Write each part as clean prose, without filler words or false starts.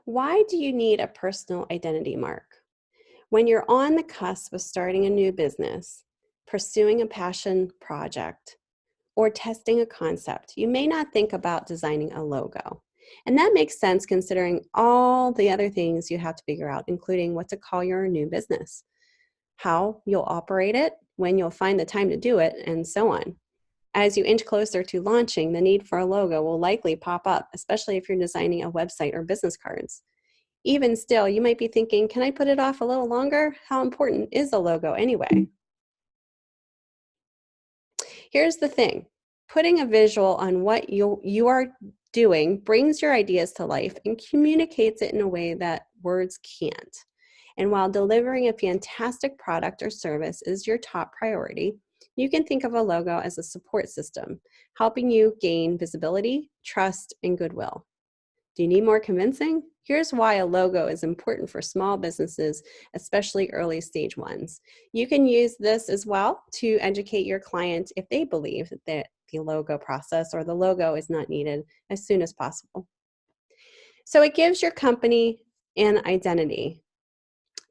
Why do you need a personal identity mark? When you're on the cusp of starting a new business, pursuing a passion project, or testing a concept, you may not think about designing a logo. And that makes sense considering all the other things you have to figure out, including what to call your new business, how you'll operate it, when you'll find the time to do it, and so on. As you inch closer to launching, the need for a logo will likely pop up, especially if you're designing a website or business cards. Even still, you might be thinking, can I put it off a little longer? How important is a logo anyway? Here's the thing. Putting a visual on what you are doing brings your ideas to life and communicates it in a way that words can't. And while delivering a fantastic product or service is your top priority, you can think of a logo as a support system, helping you gain visibility, trust, and goodwill. Do you need more convincing? Here's why a logo is important for small businesses, especially early stage ones. You can use this as well to educate your client if they believe that the logo process or the logo is not needed as soon as possible. So it gives your company an identity.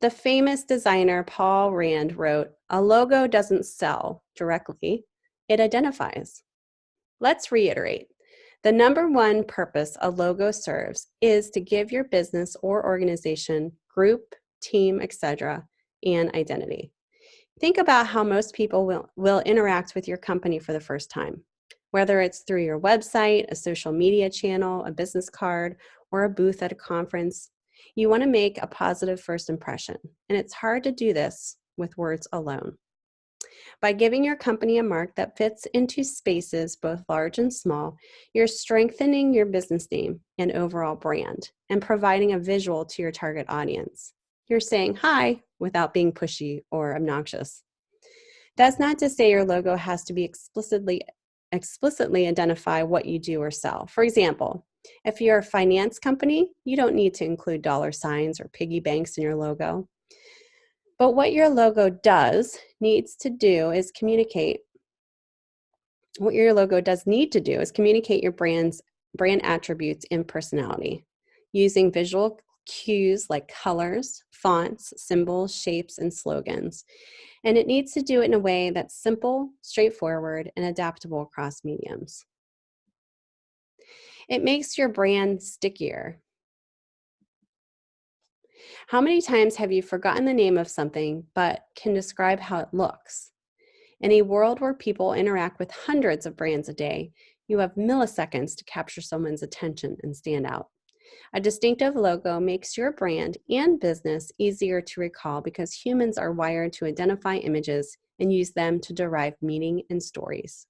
The famous designer Paul Rand wrote, "A logo doesn't sell directly, it identifies." Let's reiterate. The number one purpose a logo serves is to give your business or organization, group, team, etc., an identity. Think about how most people will interact with your company for the first time, whether it's through your website, a social media channel, a business card, or a booth at a conference. You want to make a positive first impression, and it's hard to do this with words alone. By giving your company a mark that fits into spaces both large and small, you're strengthening your business name and overall brand and providing a visual to your target audience. You're saying hi without being pushy or obnoxious. That's not to say your logo has to be explicitly identify what you do or sell. For example, if you're a finance company, you don't need to include dollar signs or piggy banks in your logo. But what your logo needs to do is communicate your brand attributes and personality using visual cues like colors, fonts, symbols, shapes, and slogans. And it needs to do it in a way that's simple, straightforward, and adaptable across mediums. It makes your brand stickier. How many times have you forgotten the name of something but can describe how it looks? In a world where people interact with hundreds of brands a day, you have milliseconds to capture someone's attention and stand out. A distinctive logo makes your brand and business easier to recall because humans are wired to identify images and use them to derive meaning and stories.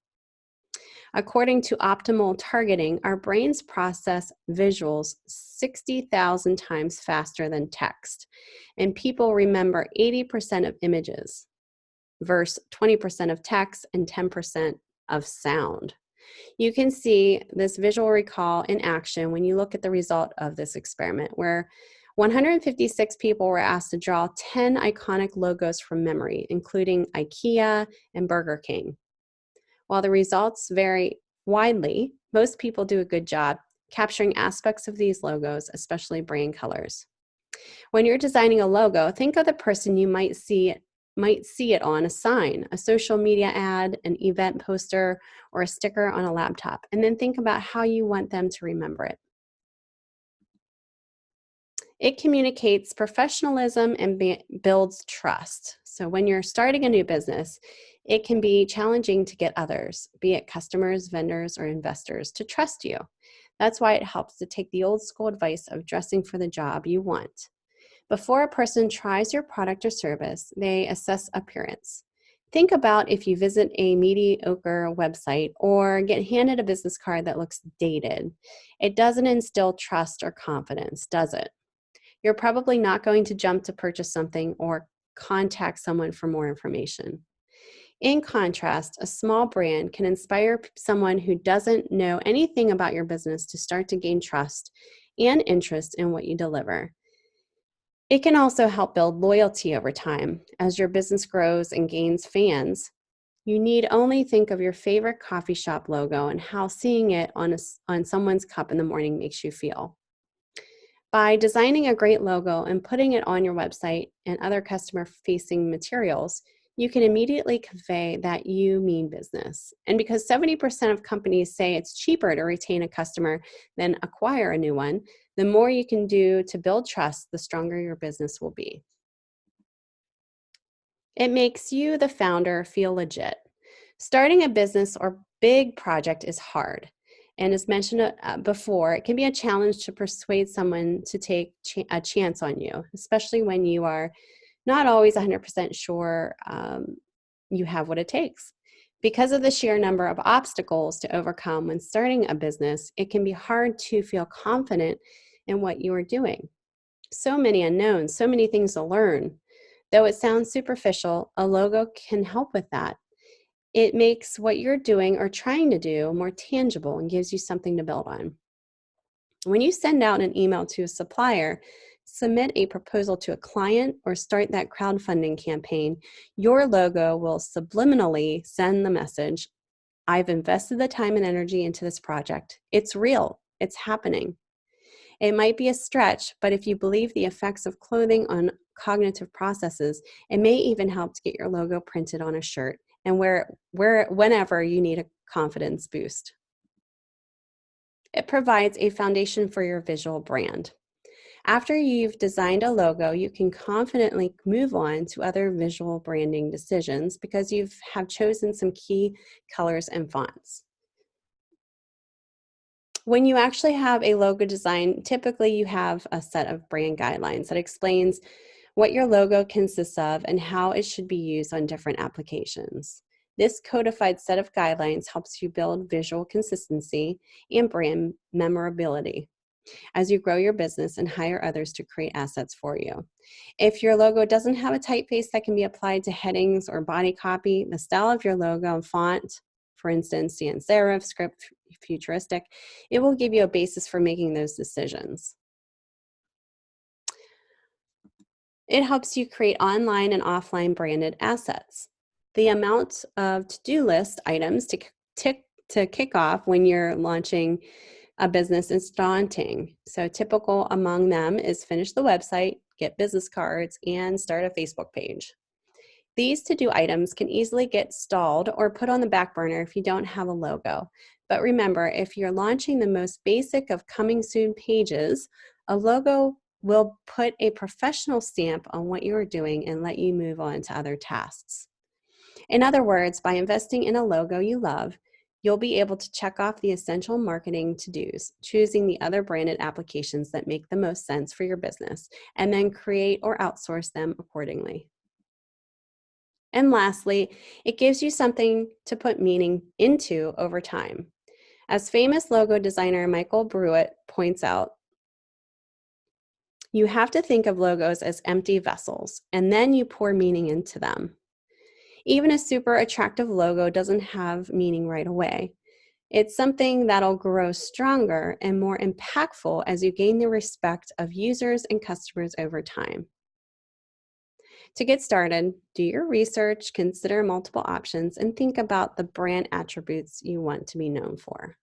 According to optimal targeting, our brains process visuals 60,000 times faster than text, and people remember 80% of images versus 20% of text and 10% of sound. You can see this visual recall in action when you look at the result of this experiment, where 156 people were asked to draw 10 iconic logos from memory, including IKEA and Burger King. While the results vary widely, most people do a good job capturing aspects of these logos, especially brand colors. When you're designing a logo, think of the person you might see it on a sign, a social media ad, an event poster, or a sticker on a laptop, and then think about how you want them to remember it. It communicates professionalism and builds trust. So when you're starting a new business, it can be challenging to get others, be it customers, vendors, or investors, to trust you. That's why it helps to take the old school advice of dressing for the job you want. Before a person tries your product or service, they assess appearance. Think about if you visit a mediocre website or get handed a business card that looks dated. It doesn't instill trust or confidence, does it? You're probably not going to jump to purchase something or contact someone for more information. In contrast, a small brand can inspire someone who doesn't know anything about your business to start to gain trust and interest in what you deliver. It can also help build loyalty over time. As your business grows and gains fans, you need only think of your favorite coffee shop logo and how seeing it on someone's cup in the morning makes you feel. By designing a great logo and putting it on your website and other customer-facing materials, you can immediately convey that you mean business. And because 70% of companies say it's cheaper to retain a customer than acquire a new one, the more you can do to build trust, the stronger your business will be. It makes you, the founder, feel legit. Starting a business or big project is hard. And as mentioned before, it can be a challenge to persuade someone to take a chance on you, especially when you are not always 100% sure you have what it takes. Because of the sheer number of obstacles to overcome when starting a business, it can be hard to feel confident in what you are doing. So many unknowns, so many things to learn. Though it sounds superficial, a logo can help with that. It makes what you're doing or trying to do more tangible and gives you something to build on. When you send out an email to a supplier, submit a proposal to a client, or start that crowdfunding campaign, your logo will subliminally send the message, I've invested the time and energy into this project. It's real. It's happening. It might be a stretch, but if you believe the effects of clothing on cognitive processes, it may even help to get your logo printed on a shirt and whenever you need a confidence boost. It provides a foundation for your visual brand. After you've designed a logo, you can confidently move on to other visual branding decisions because you have chosen some key colors and fonts. When you actually have a logo design, typically you have a set of brand guidelines that explains what your logo consists of and how it should be used on different applications. This codified set of guidelines helps you build visual consistency and brand memorability as you grow your business and hire others to create assets for you. If your logo doesn't have a typeface that can be applied to headings or body copy, the style of your logo and font, for instance, sans serif, script, futuristic, it will give you a basis for making those decisions. It helps you create online and offline branded assets. The amount of to-do list items to kick off when you're launching a business is daunting. So typical among them is finish the website, get business cards, and start a Facebook page. These to-do items can easily get stalled or put on the back burner if you don't have a logo. But remember, if you're launching the most basic of coming soon pages, a logo will put a professional stamp on what you are doing and let you move on to other tasks. In other words, by investing in a logo you love, you'll be able to check off the essential marketing to-dos, choosing the other branded applications that make the most sense for your business, and then create or outsource them accordingly. And lastly, it gives you something to put meaning into over time. As famous logo designer Michael Brewitt points out, you have to think of logos as empty vessels, and then you pour meaning into them. Even a super attractive logo doesn't have meaning right away. It's something that'll grow stronger and more impactful as you gain the respect of users and customers over time. To get started, do your research, consider multiple options, and think about the brand attributes you want to be known for.